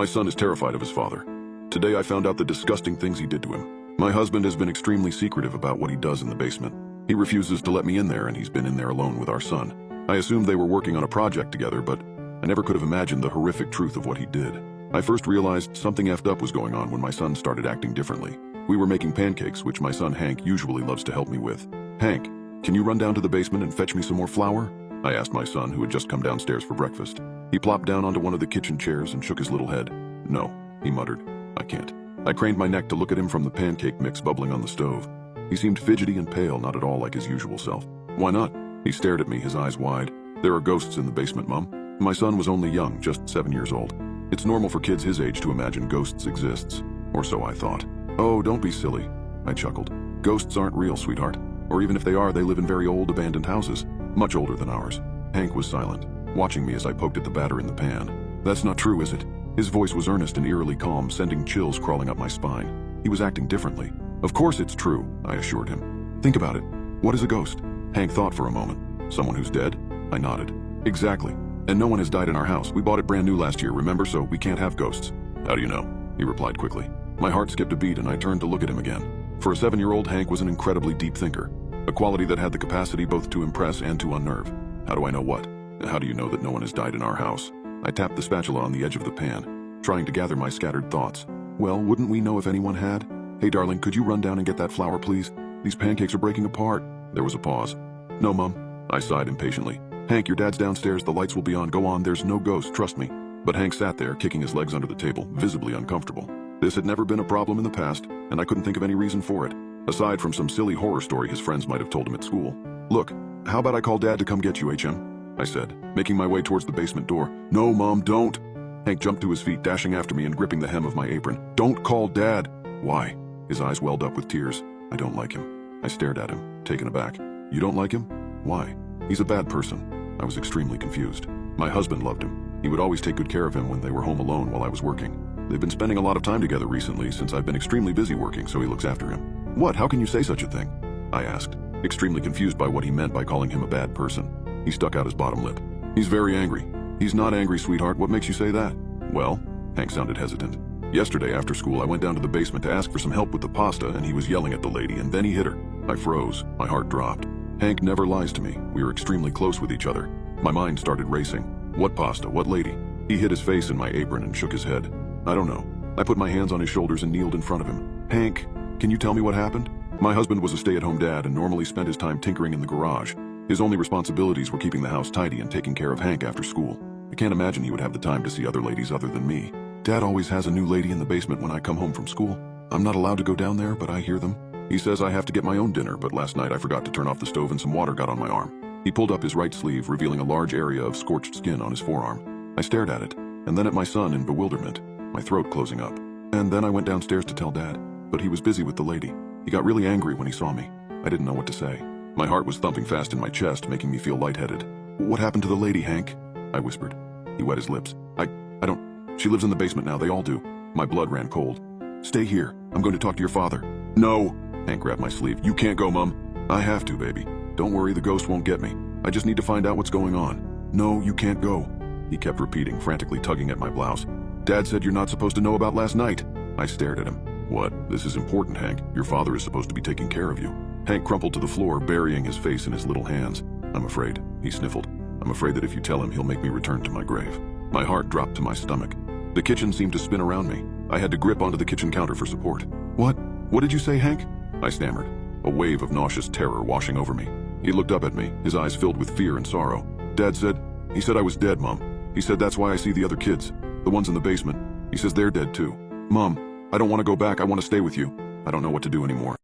My son is terrified of his father. Today I found out the disgusting things he did to him. My husband has been extremely secretive about what he does in the basement. He refuses to let me in there, and he's been in there alone with our son. I assumed they were working on a project together, but I never could have imagined the horrific truth of what he did. I first realized something effed up was going on when my son started acting differently. We were making pancakes, which my son Hank usually loves to help me with. "Hank, can you run down to the basement and fetch me some more flour?" I asked my son, who had just come downstairs for breakfast. He plopped down onto one of the kitchen chairs and shook his little head. "No," he muttered. "I can't." I craned my neck to look at him from the pancake mix bubbling on the stove. He seemed fidgety and pale, not at all like his usual self. "Why not?" He stared at me, his eyes wide. "There are ghosts in the basement, Mom." My son was only young, just 7 years old. It's normal for kids his age to imagine ghosts exists. Or so I thought. "Oh, don't be silly," I chuckled. "Ghosts aren't real, sweetheart. Or even if they are, they live in very old, abandoned houses. Much older than ours." Hank was silent, watching me as I poked at the batter in the pan. "That's not true, is it?" His voice was earnest and eerily calm, sending chills crawling up my spine. He was acting differently. "Of course it's true," I assured him. "Think about it. What is a ghost?" Hank thought for a moment. "Someone who's dead?" I nodded. "Exactly. And no one has died in our house. We bought it brand new last year, remember? So we can't have ghosts." "How do you know?" he replied quickly. My heart skipped a beat and I turned to look at him again. For a 7-year-old, Hank was an incredibly deep thinker, a quality that had the capacity both to impress and to unnerve. "How do I know what? How do you know that no one has died in our house?" I tapped the spatula on the edge of the pan, trying to gather my scattered thoughts. "Well, wouldn't we know if anyone had? Hey, darling, could you run down and get that flour, please? These pancakes are breaking apart." There was a pause. "No, Mom," I sighed impatiently. "Hank, your dad's downstairs. The lights will be on. Go on. There's no ghost, trust me." But Hank sat there, kicking his legs under the table, visibly uncomfortable. This had never been a problem in the past, and I couldn't think of any reason for it, aside from some silly horror story his friends might have told him at school. "Look, how about I call Dad to come get you, HM?" I said, making my way towards the basement door. "No, Mom, don't." Hank jumped to his feet, dashing after me and gripping the hem of my apron. "Don't call Dad." "Why?" His eyes welled up with tears. "I don't like him." I stared at him, taken aback. "You don't like him? Why?" "He's a bad person." I was extremely confused. My husband loved him. He would always take good care of him when they were home alone while I was working. They've been spending a lot of time together recently since I've been extremely busy working, so he looks after him. "What? How can you say such a thing?" I asked, extremely confused by what he meant by calling him a bad person. He stuck out his bottom lip. "He's very angry." "He's not angry, sweetheart. What makes you say that?" "Well," Hank sounded hesitant. "Yesterday after school I went down to the basement to ask for some help with the pasta, and he was yelling at the lady, and then he hit her." I froze. My heart dropped. Hank never lies to me. We are extremely close with each other. My mind started racing. What pasta? What lady? He hid his face in my apron and shook his head. "I don't know." I put my hands on his shoulders and kneeled in front of him. "Hank, can you tell me what happened?" My husband was a stay-at-home dad and normally spent his time tinkering in the garage. His only responsibilities were keeping the house tidy and taking care of Hank after school. I can't imagine he would have the time to see other ladies other than me. "Dad always has a new lady in the basement when I come home from school. I'm not allowed to go down there, but I hear them. He says I have to get my own dinner, but last night I forgot to turn off the stove and some water got on my arm." He pulled up his right sleeve, revealing a large area of scorched skin on his forearm. I stared at it, and then at my son in bewilderment, my throat closing up. And then I went downstairs to tell Dad, but he was busy with the lady. He got really angry when he saw me. I didn't know what to say. My heart was thumping fast in my chest, making me feel lightheaded. "What happened to the lady, Hank?" I whispered. He wet his lips. I don't... She lives in the basement now, they all do." My blood ran cold. "Stay here. I'm going to talk to your father." "No!" Hank grabbed my sleeve. "You can't go, Mom." "I have to, baby. Don't worry, the ghost won't get me. I just need to find out what's going on." "No, you can't go." He kept repeating, frantically tugging at my blouse. "Dad said you're not supposed to know about last night." I stared at him. "What? This is important, Hank. Your father is supposed to be taking care of you." Hank crumpled to the floor, burying his face in his little hands. "I'm afraid," he sniffled. "I'm afraid that if you tell him, he'll make me return to my grave." My heart dropped to my stomach. The kitchen seemed to spin around me. I had to grip onto the kitchen counter for support. What did you say, Hank?" I stammered, a wave of nauseous terror washing over me. He looked up at me, his eyes filled with fear and sorrow. He said I was dead, Mom. He said that's why I see the other kids, the ones in the basement. He says they're dead too. Mom, I don't want to go back. I want to stay with you. I don't know what to do anymore."